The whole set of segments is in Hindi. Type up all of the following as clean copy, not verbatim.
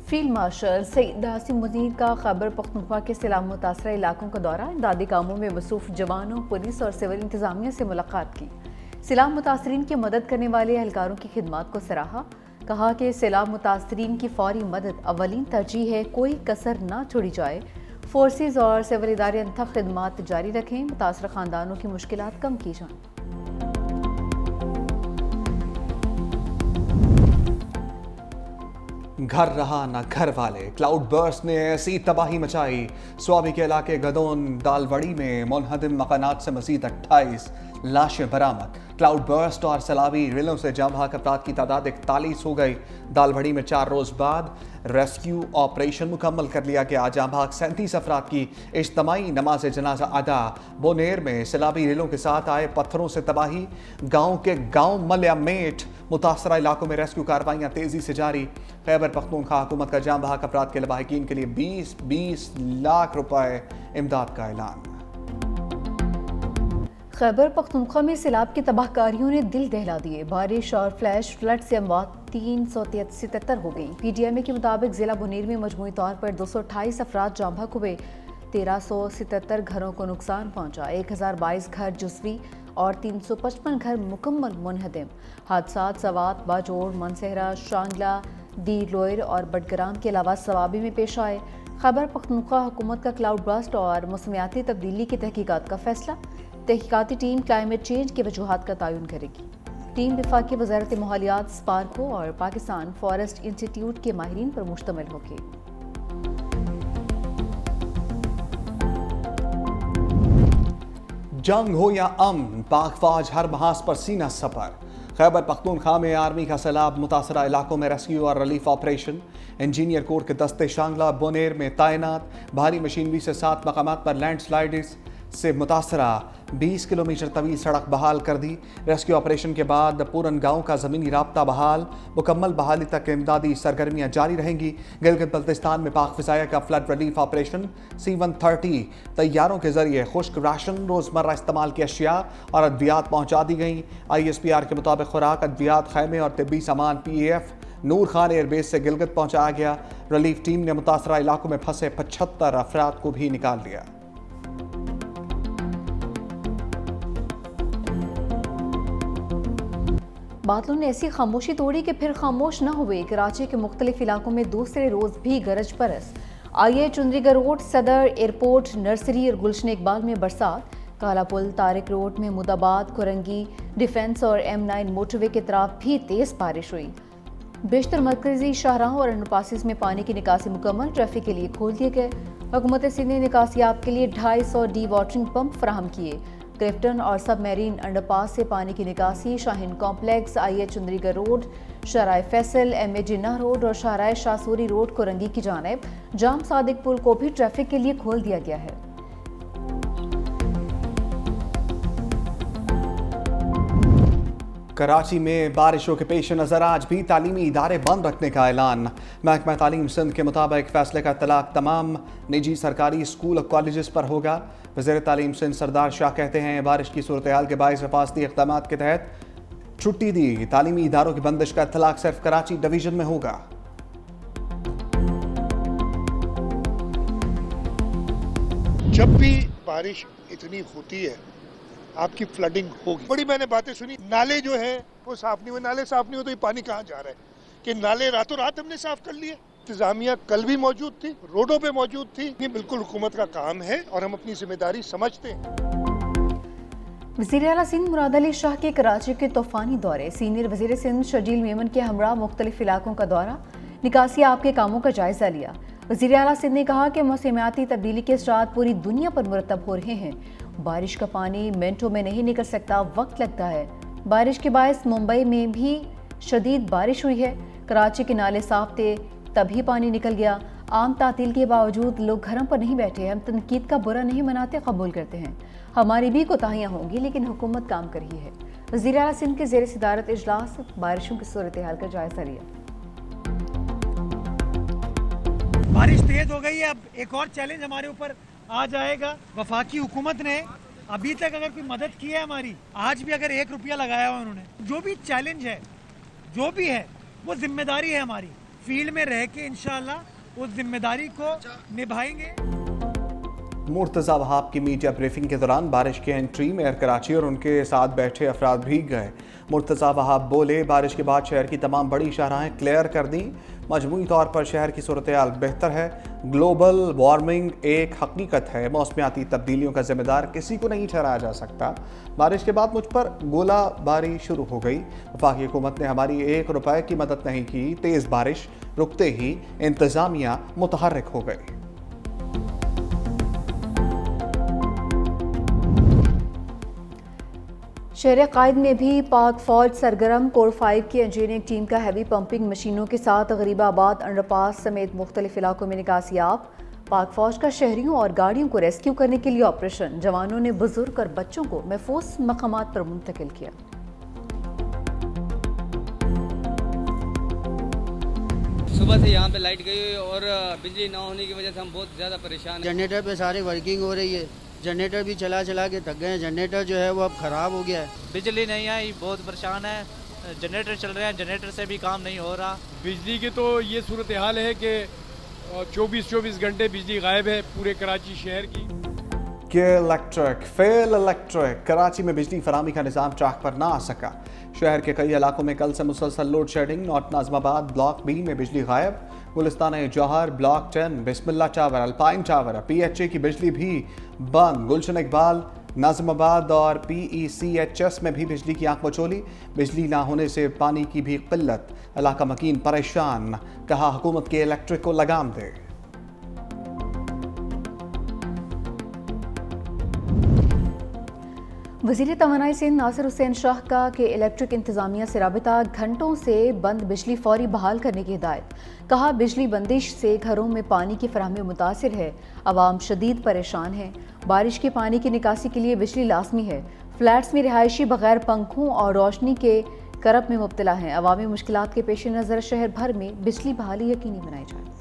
फील्ड मार्शल सईद हासिम मुनीर का खैबर पख्तूनख्वा के सैलाब मुतासरा इलाकों का दौरा, इमदादी कामों में मसरूफ जवानों, पुलिस और सिविल इंतजामिया से मुलाकात की। सैलाब मुतासरीन की मदद करने वाले एहलकारों की खिदमात को सराहा। कहा कि सैलाब मुतासरीन की फौरी मदद अवलीन तरजीह है, कोई कसर ना छोड़ी जाए। फोर्सेज और सिविल इदारे अंतः खिदमात जारी रखें, मुतासरा खानदानों की मुश्किलात कम की जाएं। घर रहा ना घर वाले, क्लाउड बर्स्ट ने ऐसी तबाही मचाई। स्वाबी के इलाके गदोन दालवड़ी में मुनहदिम मकानात से मजीद 28 लाशें बरामद। क्लाउड बर्स्ट और सैलाबी रिलों से जाँ भाग अफराद की तादाद 41 हो गई। दालवड़ी में 4 रोज बाद रेस्क्यू ऑपरेशन मुकम्मल कर लिया गया। जाँ भाग 37 अफराद की इज्तमाई नमाज जनाजा अदा। बोनेर में सैलाबी रिलों के साथ आए पत्थरों से तबाही। गाँव के गाँव मल्यामेट मुतासरा इलाकों में रेस्क्यू कार्रवाइयाँ तेजी से जारी। खैबर पख्तूनख्वा हुकूमत का जाँ भाग अफराद के लवाहिकीन के लिए 20 लाख रुपए इमदाद का ऐलान। खैबर पख्तूनख्वा में सैलाब की तबाहकारियों ने दिल दहला दिए। बारिश और फ्लैश फ्लड से अमवात 377 हो गई। PTI के मुताबिक जिला बुनेर में मजमूई तौर पर 228 अफराद जाँ भाग हुए। 1377 घरों को नुकसान पहुंचा। 1022 घर जुज़वी और 355 घर मुकम्मल मुनहदिम। हादसात सवात, बाजोड़, मनसहरा, शांगला, दी लोयर और बडग्राम के अलावा सवाबी में पेश आए। खैबर पख्तूनख्वा हुकूमत का क्लाउड बर्स्ट और मौसमियाती तब्दीली की तहकीकात का फैसला। तहकीकाती टीम क्लाइमेट चेंज की वजूहात का तयन करेगी। टीम वफाकी वज़ारत माहौलियात, स्पार्को और पाकिस्तान फॉरेस्ट इंस्टीट्यूट के माहिरीन पर मुश्तमिल होगी। जंग हो या अमन, पाक फौज हर महाज पर सीना सपर। खैबर पख्तूनख्वा में आर्मी का सैलाब मुतासरा इलाकों में रेस्क्यू और रिलीफ ऑपरेशन। इंजीनियर कोर के दस्ते शांगला बोनेर में तैनात। भारी मशीनरी से 7 मकामात पर लैंडस्लाइड्स से मुतासरा 20 किलोमीटर तवील सड़क बहाल कर दी। रेस्क्यू ऑपरेशन के बाद पूरन गांव का ज़मीनी राब्ता बहाल। मुकम्मल बहाली तक इमदादी सरगर्मियां जारी रहेंगी। गिलगित बल्तिस्तान में पाक फ़िज़ाया का फ्लड रिलीफ ऑपरेशन। C-130 तैयारों के जरिए खुश्क राशन, रोज़मर्रा इस्तेमाल की अशिया और अद्वियात पहुँचा दी गई। ISPR के मुताबिक खुराक, अद्वियात, खैमे और तिब्बी सामान PAF नूर खान एयरबेस से गिलगित पहुँचाया गया। रिलीफ टीम ने मुतासरा इलाकों में फंसे 75 अफराद को भी निकाल लिया। बादलों ने ऐसी खामोशी तोड़ी कि फिर खामोश न हुए। कराची के मुख्तलिफ इलाकों में दूसरे रोज भी गरज बरस। IA चुंद्रीगढ़ रोड, सदर एयरपोर्ट, नर्सरी और गुलशन इकबाल में बरसात। कालापुल, तारिक रोड, महमूदाबाद, कुरंगी, डिफेंस और M9 मोटरवे के तरफ भी तेज बारिश हुई। बेशतर मरकजी शाहराहों और अंडरपासेस में पानी की निकासी मुकम्मल, ट्रैफिक के लिए खोल दिए गए। हुकूमत सिंध ने निकासियाब के लिए 250 डी वाटरिंग पंप फराहम किए। क्लिफ्टन और सब मैरीन अंडरपास से पानी की निकासी। Shaheen complex, IA Chundrigar road, Shahrah Faisal, MA Jinnah road और शाहराह शाहसूरी रोड कुरंगी की जानिब। जाम सादिक पुल को भी ट्रैफिक के लिए खोल दिया गया है। कराची में बारिशों के पेश नज़र आज भी तालीमी इदारे बंद रखने का ऐलान। महकमा तालीम सिंध के मुताबिक फैसले का इत्तलाक तमाम निजी सरकारी स्कूल और कॉलेजेस पर होगा। वज़ीर तालीम सिंध सरदार शाह कहते हैं बारिश की सूरत हाल के बाइस हिफाजती इक़दाम के तहत छुट्टी दी। तालीमी इदारों की बंदिश का इत्तलाक सिर्फ कराची डिवीजन में होगा। जब भी बारिश इतनी होती है आपकी फ्लडिंग होगी। बड़ी मैंने बातें सुनी, नाले जो है वो साफ नहीं हुए। नाले साफ नहीं हुए तो ये पानी कहाँ जा रहा है कि नाले रातों रात हमने साफ कर लिए। इंतजामिया कल भी मौजूद थी, रोडों पे मौजूद थी। ये बिल्कुल हुकूमत का काम है और हम अपनी जिम्मेदारी समझते हैं। वज़ीर आला सिंध मुराद अली शाह के कराची के तूफानी दौरे। सीनियर वज़ीर सिंध शर्जील मेमन के हमरा मुख्तलिफ इलाकों का दौरा। निकासी आपके कामों का जायजा लिया। वज़ीर आला सिंध ने कहा कि मौसमियाती तब्दीली के असरात पूरी दुनिया पर मुरतब हो रहे हैं। बारिश का पानी मिनटों में नहीं निकल सकता, वक्त लगता है। बारिश के बायस मुंबई में भी शदीद बारिश हुई है। कराची के नाले साफ थे, तभी पानी निकल गया। आम तातील के बावजूद लोग घरों पर नहीं बैठे। हम तनकीद का बुरा नहीं मनाते, कबूल करते हैं। हमारी भी कोताहियाँ होंगी, लेकिन हुकूमत काम कर रही है। वज़ीर आला सिंध के ज़ेर सदारत इजलास बारिशों की सूरत हाल का जायजा लिया। बारिश तेज हो गई है, अब एक और चैलेंज हमारे ऊपर आ जाएगा। वफाकी हुकूमत ने अभी तक अगर कोई मदद की है हमारी, आज भी अगर 1 रुपया लगाया हुआ उन्होंने, जो भी चैलेंज है, जो भी है, वो जिम्मेदारी है हमारी। फील्ड में रह के इंशाल्लाह उस जिम्मेदारी को निभाएंगे। मुर्तज़ा वहाब की मीडिया ब्रीफिंग के दौरान बारिश की एंट्री मेयर कराची और उनके साथ बैठे अफराद भीग गए। मुर्तज़ा वहाब बोले, बारिश के बाद शहर की तमाम बड़ी शाहराहें क्लियर कर दी। मजमूई तौर पर शहर की सूरत हाल बेहतर है। ग्लोबल वार्मिंग एक हकीकत है, मौसमियाती तब्दीलियों का जिम्मेदार किसी को नहीं ठहराया जा सकता। बारिश के बाद मुझ पर गोलाबारी शुरू हो गई। वफाकी हुकूमत ने हमारी 1 रुपए की मदद नहीं की। तेज़ बारिश रुकते ही इंतज़ामिया मुतहर्रिक हो गई। शहर कायद में भी पाक फौज सरगर्म। कोर 5 की इंजीनियरिंग टीम का हैवी पंपिंग मशीनों के साथ गरीबाबाद अंडरपास समेत मुख्तलिफ इलाकों में निकासियाब। पाक फौज का शहरियों और गाड़ियों को रेस्क्यू करने के लिए ऑपरेशन। जवानों ने बुजुर्ग और बच्चों को महफूज मकामात पर मुंतकिल किया। सुबह से यहाँ पे लाइट गई हुई और बिजली ना होने की वजह से हम बहुत ज़्यादा परेशान हैं। जनरेटर पे सारी वर्किंग हो रही है, जनरेटर भी चला चला के थक गए हैं। जनरेटर जो है वो अब ख़राब हो गया है। बिजली नहीं आई, बहुत परेशान है। जनरेटर चल रहे हैं, जनरेटर से भी काम नहीं हो रहा। बिजली की तो ये सूरत हाल है कि 24 घंटे बिजली गायब है पूरे कराची शहर की। फेल इलेक्ट्रिक कराची में बिजली फरामी का निज़ाम ट्रैक पर ना आ सका। शहर के कई इलाकों में कल से मुसलसल load shedding. North Nazimabad block B में बिजली गायब। Gulistan Jauhar block 10 Bismillah tower Alpine tower PHA की बिजली भी बंद। गुलशन इकबाल नाज़िमाबाद और PECHS में भी बिजली की आंख मचोली। बिजली ना होने से पानी की भी किल्लत। इलाका मकीन परेशान। कहा हुकूमत के इलेक्ट्रिक को लगाम दे। वज़ीर तवानाई सिंध नासिर हुसैन शाह का कि इलेक्ट्रिक इंतज़ामिया से राबिता। घंटों से बंद बिजली फौरी बहाल करने की हिदायत। कहा बिजली बंदिश से घरों में पानी की फराहमी मुतासिर है। अवाम शदीद परेशान है। बारिश के पानी की निकासी के लिए बिजली लाजमी है। फ्लैट्स में रिहायशी बगैर पंखों और रोशनी के करब में मुब्तला हैं। अवामी मुश्किलात के पेश नज़र शहर भर में बिजली बहाली यकीनी बनाई जाए।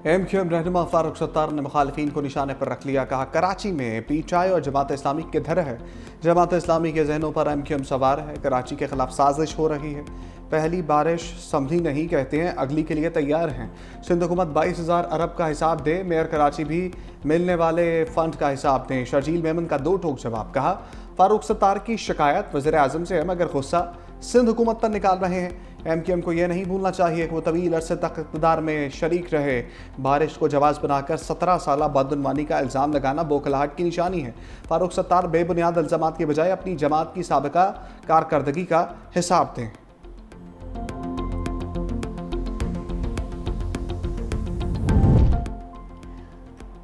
MQM रहनुमा फारूक सत्तार ने मुखालिफिन को निशाने पर रख लिया। कहा कराची में PTI और जमात इस्लामी किधर है। जमात इस्लामी के जहनों पर MQM सवार है। कराची के खिलाफ साजिश हो रही है। पहली बारिश समझी नहीं कहते हैं, अगली के लिए तैयार हैं। सिंध हुकूमत 22,000 अरब का हिसाब दे। मेयर कराची भी मिलने वाले फंड का हिसाब दें। शर्जील मेमन का 2 टोक जवाब। कहा फारूक सत्तार की शिकायत वज़ीर आज़म से है, मगर गुस्सा सिंध हुकूमत पर निकाल रहे हैं। MQM को यह नहीं भूलना चाहिए कि वो तवील अरसे तक इक़्तिदार में शरीक रहे। बारिश को जवाज़ बनाकर 17 साल बदनुमानी का इल्ज़ाम लगाना बौखलाहट की निशानी है। फारूक सत्तार बेबुनियाद इल्ज़ामात के बजाय अपनी जमात की साबिका कारकर्दगी का हिसाब दें।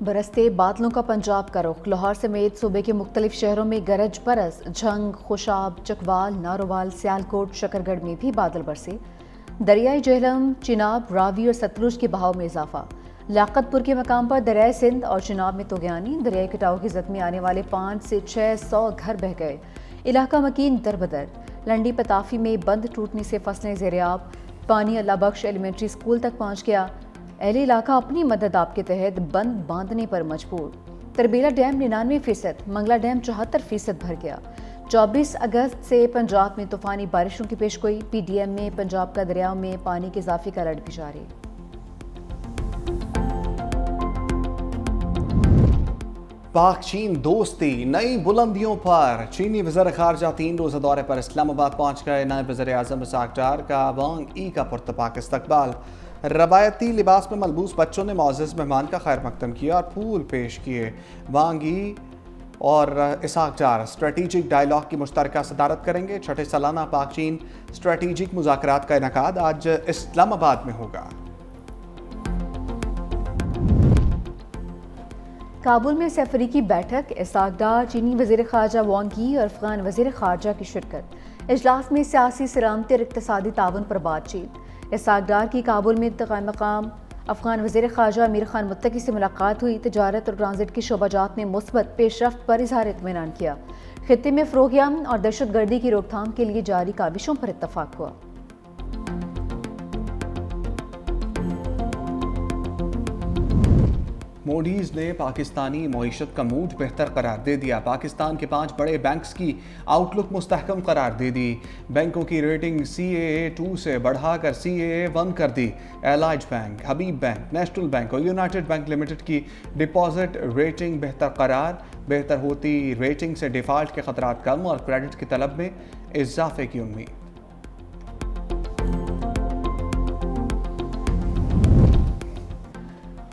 बरसते बादलों का पंजाब का रुख। लाहौर समेत सूबे के मुख्तलिफ शहरों में गरज बरस। झंग, खुशाब, चकवाल, नारोवाल, सियालकोट, शकरगढ़ में भी बादल बरसे। दरियाई जेहलम, चिनाब, रावी और सतलुज के बहाव में इजाफा। लियाकतपुर के मकाम पर दरियाई सिंध और चिनाब में तोगयानी। दरियाई कटाव की जद में आने वाले 500 से 600 घर बह गए। इलाका मकीन दरबदर। लंडी पताफी में बंद टूटने से फसलें ज़ेरियाब। पानी अल्लाह बख्श एलिमेंट्री स्कूल तक पहुँच गया। अहले इलाका अपनी मदद आपके तहत बंद बांधने पर मजबूर। तरबेला डैम 99%, मंगला डैम 74% भर गया। 24 अगस्त से पंजाब में तूफानी बारिशों की पेशगोई। PDM में पंजाब का दरियाओं में पानी के इजाफे का अलर्ट भी जारी। पाक चीन दोस्ती नई बुलंदियों पर। चीनी वज़ीर ख़ारजा 3 रोज़ा दौरे पर इस्लामाबाद पहुँच गए। नायब वज़ीर आज़म इसाक डार का वांग ई का पुरतपाक इस्तकबाल। रवायती लिबास में मलबूस बच्चों ने मुअज़्ज़ज़ मेहमान का खैर मकदम किया और फूल पेश किए। वांग ई और इसाक डार स्ट्रेटेजिक डायलॉग की मुश्तरका सदारत करेंगे। 6ठे सालाना पाक चीन स्ट्रेटेजिक मुज़ाकरात का इनेकाद आज इस्लामाबाद में होगा। काबुल में सैफरी की बैठक। इसाक डार, चीनी वज़ीर ख़ारजा वांग यी और अफ़गान वज़ीर ख़ारजा की शिरकत। इजलास में सियासी, सलामती और इक़्तिसादी ताउन पर बातचीत। इसाक डार की काबुल में इंतकाम मकाम अफ़गान वज़ीर ख़ारजा अमीर खान मुत्तकी से मुलाकात हुई। तजारत और ट्रांजिट की शोबाजात में मुस्बत पेशरफ्त पर इज़हार इत्मीनान किया। खित्ते में फ़रोग़ और दहशतगर्दी की रोकथाम के लिए जारी काविशों पर इत्तफ़ाक़ हुआ। मूडीज़ ने पाकिस्तानी मईशत का मूड बेहतर करार दे दिया। पाकिस्तान के 5 बड़े बैंक्स की आउटलुक मुस्तहकम करार दे दी। बैंकों की रेटिंग CAA2 से बढ़ाकर CAA1 कर दी। एलाइज बैंक, हबीब बैंक, नेशनल बैंक और यूनाइटेड बैंक लिमिटेड की डिपॉजिट रेटिंग बेहतर करार। बेहतर होती रेटिंग से डिफ़ॉल्ट के खतरात कम और क्रेडिट की तलब में इजाफे की उम्मीद।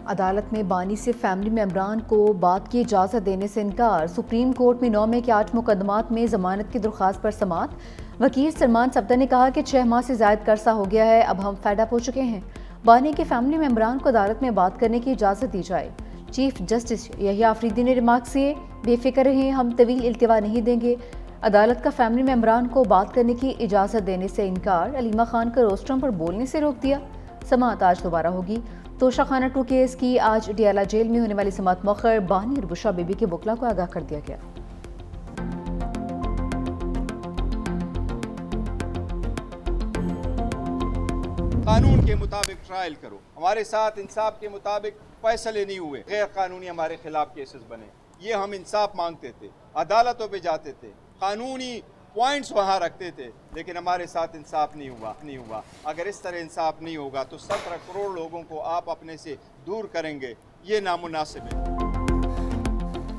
अदालत में बानी से फैमिली मेम्बरान को बात की इजाज़त देने से इनकार। सुप्रीम कोर्ट में 9 में के 8 मुकदमात में ज़मानत की दरख्वास्त पर समाअत। वकील सलमान सब्दा ने कहा कि 6 माह से ज़ायद करसा हो गया है, अब हम फेड अप हो चुके हैं। बानी के फैमिली मेम्बरान को अदालत में बात करने की इजाज़त दी जाए। चीफ जस्टिस यहिया आफरीदी ने रिमार्क किए, बेफिक्र रहें, हम तवील इल्तिवा नहीं देंगे। अदालत का फैमिली मेम्बरान को बात करने की इजाज़त देने से इनकार। अलीमा खान का रोस्टरम पर बोलने से रोक दिया। समाअत आज दोबारा होगी। तोशा खाना 2 केस की आज डियाला जेल में होने वाली समाअत मौखर बानी और बुशरा बीबी के वकला को आगाह कर दिया गया। कानून के मुताबिक ट्रायल करो। हमारे साथ इंसाफ के मुताबिक फैसले नहीं हुए, गैर कानूनी हमारे खिलाफ केसेस बने। ये हम इंसाफ मांगते थे, अदालतों पे जाते थे, कानूनी पॉइंट्स वहाँ रखते थे, लेकिन हमारे साथ इंसाफ नहीं हुआ। अगर इस तरह इंसाफ नहीं होगा तो 17 करोड़ लोगों को आप अपने से दूर करेंगे, ये नामुनासिब है।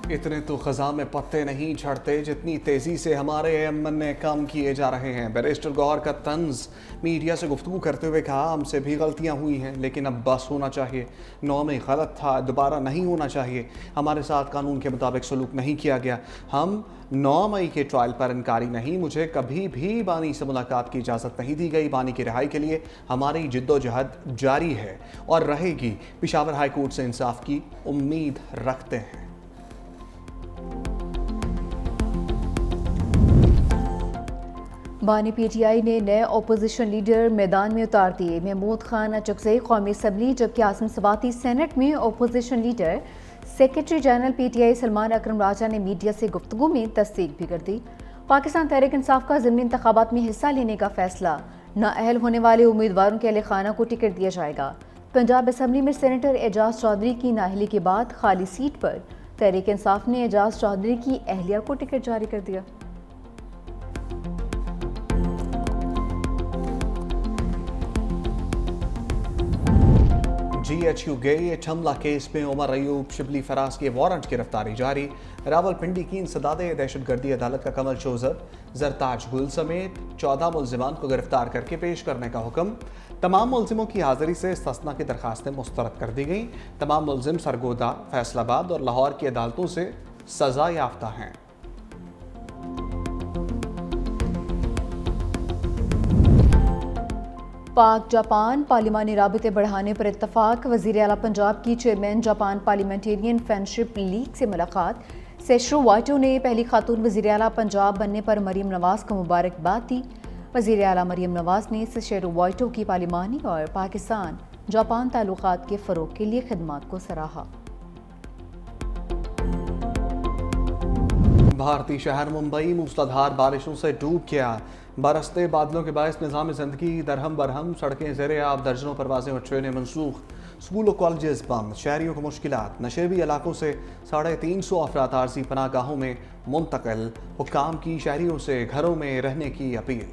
इतने तो ख़ज़ा में पत्ते नहीं झड़ते जितनी तेज़ी से हमारे अमन ने काम किए जा रहे हैं। बैरिस्टर गौहर का तंज मीडिया से गुफ्तगू करते हुए कहा, हमसे भी गलतियां हुई हैं, लेकिन अब बस होना चाहिए। 9 में गलत था, दोबारा नहीं होना चाहिए। हमारे साथ कानून के मुताबिक सलूक नहीं किया गया। हम 9 मई के ट्रायल पर इनकारी नहीं। मुझे कभी भी बानी से मुलाकात की इजाज़त नहीं दी गई। बानी की रिहाई के लिए हमारी जिद्दोजहद जारी है और रहेगी। पेशावर हाई कोर्ट से इंसाफ की उम्मीद रखते हैं। बानी PTI ने नए अपोजिशन लीडर मैदान में उतार दिए। महमूद खान अचकज़ई कौमी असम्बली, जबकि आसिम सवाती सेनेट में opposition leader. Secretary general PTI Salman Akram Raja ने मीडिया से गुफ्तगू में तस्दीक भी कर दी। पाकिस्तान तहरीक इंसाफ का ज़िमनी इंतखाबात में हिस्सा लेने का फैसला। नाअहल होने वाले उम्मीदवारों के अहले खाना को टिकट दिया जाएगा। पंजाब असम्बली में सेनेटर एजाज चौधरी की नाअहली के बाद खाली सीट पर तहरीक इंसाफ ने एजाज चौधरी की अहलिया को टिकट जारी कर दिया। GHU गेट हमला केस में उमर अयूब, शिबली फराज की वारंट गिरफ्तारी जारी। रावलपिंडी की इंसदादे दहशतगर्दी अदालत का कमल चौजर, जरताज गुल समेत 14 मुलजिमान को गिरफ्तार करके पेश करने का हुक्म। तमाम मुलजिमों की हाजिरी से इस्तिस्ना की दरखास्तें मुस्तरद कर दी गई। तमाम मुलजिम सरगोदा, फैसलाबाद और लाहौर की अदालतों से सजा याफ्ता हैं। पाक जापान पार्लिमानी राबिते बढ़ाने पर इत्तफाक। वज़ीर आला पंजाब की chairman Japan parliamentarian friendship league से मुलाकात। सेशरो वाइटो ने पहली खातून वज़ीर आला पंजाब बनने पर मरीम नवाज़ को मुबारकबाद दी। वज़ीर आला मरीम नवाज़ ने सेशरो वाइटो की पार्लिमानी और पाकिस्तान जापान ताल्लुकात के फ़रोग़ के लिए खिदमात को सराहा। भारतीय शहर मुंबई मूसलाधार बारिशों से डूब गया। बरसते बादलों के बायस निज़ाम ज़िंदगी दरहम बरहम, सड़कें ज़ेरे आब, दर्जनों परवाज़ें और ट्रेनें मनसूख, स्कूल और कॉलेजेस बंद, शहरियों को मुश्किलात। नशेबी इलाकों से 350 अफराद आर्जी पनाहगाहों में मुंतकिल। हुक्काम की शहरियों से घरों में रहने की अपील।